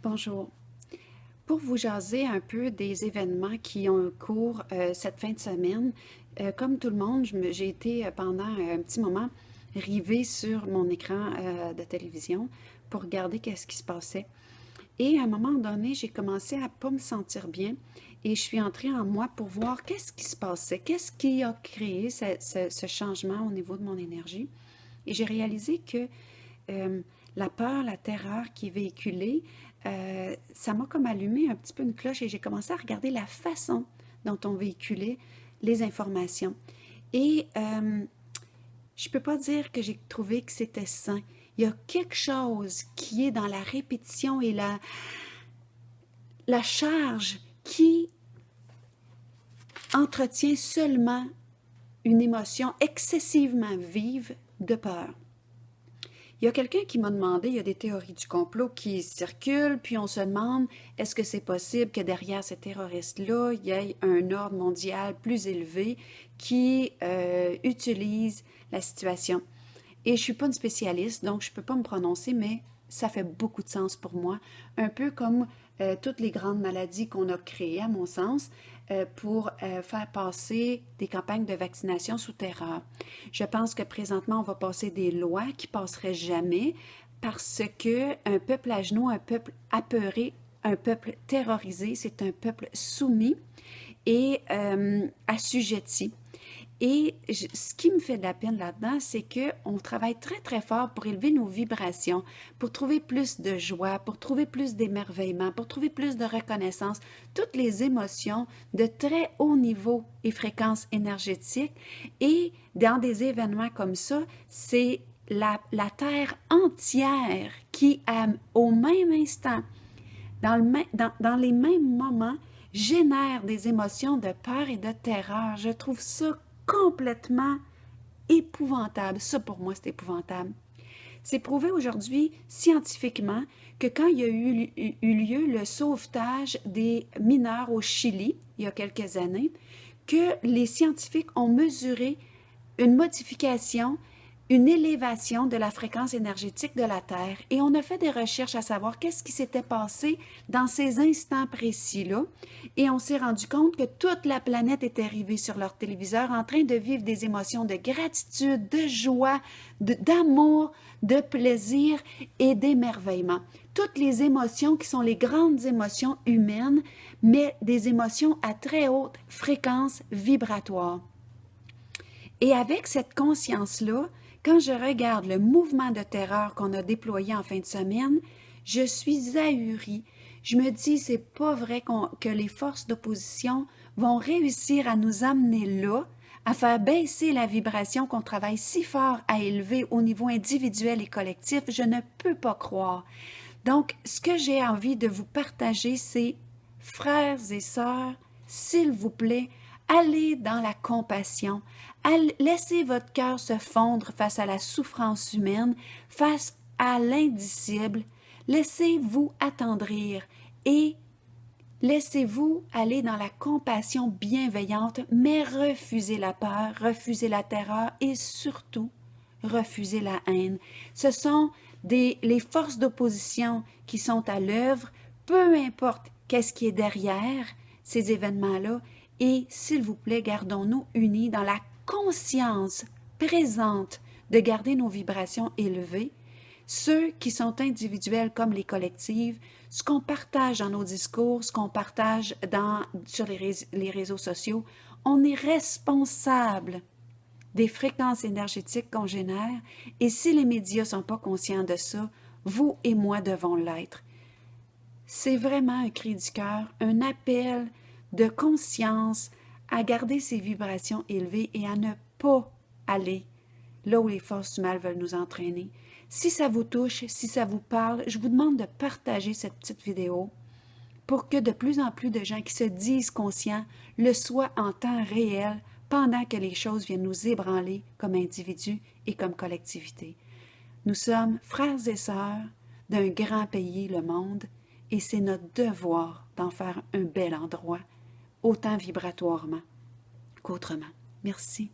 Bonjour. Pour vous jaser un peu des événements qui ont eu cours cette fin de semaine, comme tout le monde, j'ai été pendant un petit moment rivée sur mon écran de télévision pour regarder qu'est-ce qui se passait. Et à un moment donné, j'ai commencé à pas me sentir bien et je suis entrée en moi pour voir qu'est-ce qui se passait, qu'est-ce qui a créé ce changement au niveau de mon énergie. Et j'ai réalisé que euh, la peur, la terreur qui est véhiculée, ça m'a comme allumé un petit peu une cloche et j'ai commencé à regarder la façon dont on véhiculait les informations. Et je ne peux pas dire que j'ai trouvé que c'était sain. Il y a quelque chose qui est dans la répétition et la charge qui entretient seulement une émotion excessivement vive de peur. Il y a quelqu'un qui m'a demandé, il y a des théories du complot qui circulent, puis on se demande, est-ce que c'est possible que derrière ces terroristes-là, il y ait un ordre mondial plus élevé qui utilise la situation? Et je ne suis pas une spécialiste, donc je ne peux pas me prononcer, mais ça fait beaucoup de sens pour moi. Un peu comme toutes les grandes maladies qu'on a créées, à mon sens, pour faire passer des campagnes de vaccination sous terreur. Je pense que présentement, on va passer des lois qui ne passeraient jamais parce que un peuple à genoux, un peuple apeuré, un peuple terrorisé, c'est un peuple soumis et assujetti. Et ce qui me fait de la peine là-dedans, c'est qu'on travaille très, très fort pour élever nos vibrations, pour trouver plus de joie, pour trouver plus d'émerveillement, pour trouver plus de reconnaissance, toutes les émotions de très haut niveau et fréquence énergétique. Et dans des événements comme ça, c'est la Terre entière qui, au même instant, dans les mêmes moments, génère des émotions de peur et de terreur. Je trouve ça complètement épouvantable. Ça, pour moi, c'est épouvantable. C'est prouvé aujourd'hui scientifiquement que quand il y a eu lieu le sauvetage des mineurs au Chili, il y a quelques années, que les scientifiques ont mesuré une modification, une élévation de la fréquence énergétique de la Terre. Et on a fait des recherches à savoir qu'est-ce qui s'était passé dans ces instants précis-là. Et on s'est rendu compte que toute la planète était arrivée sur leur téléviseur en train de vivre des émotions de gratitude, de joie, d'amour, de plaisir et d'émerveillement. Toutes les émotions qui sont les grandes émotions humaines, mais des émotions à très haute fréquence vibratoire. Et avec cette conscience-là, quand je regarde le mouvement de terreur qu'on a déployé en fin de semaine, je suis ahurie. Je me dis, c'est pas vrai que les forces d'opposition vont réussir à nous amener là, à faire baisser la vibration qu'on travaille si fort à élever au niveau individuel et collectif. Je ne peux pas croire. Donc, ce que j'ai envie de vous partager, c'est, frères et sœurs, s'il vous plaît, allez dans la compassion. Laissez votre cœur se fondre face à la souffrance humaine, face à l'indicible. Laissez-vous attendrir et laissez-vous aller dans la compassion bienveillante, mais refusez la peur, refusez la terreur et surtout, refusez la haine. Ce sont les forces d'opposition qui sont à l'œuvre, peu importe qu'est-ce qui est derrière ces événements-là, et s'il vous plaît, gardons-nous unis dans la conscience présente de garder nos vibrations élevées, ceux qui sont individuels comme les collectives, ce qu'on partage dans nos discours, ce qu'on partage sur les réseaux sociaux, on est responsable des fréquences énergétiques qu'on génère et si les médias ne sont pas conscients de ça, vous et moi devons l'être. C'est vraiment un cri du cœur, un appel de conscience à garder ces vibrations élevées et à ne pas aller là où les forces du mal veulent nous entraîner. Si ça vous touche, si ça vous parle, je vous demande de partager cette petite vidéo pour que de plus en plus de gens qui se disent conscients le soient en temps réel pendant que les choses viennent nous ébranler comme individus et comme collectivité. Nous sommes frères et sœurs d'un grand pays, le monde, et c'est notre devoir d'en faire un bel endroit, autant vibratoirement qu'autrement. Merci.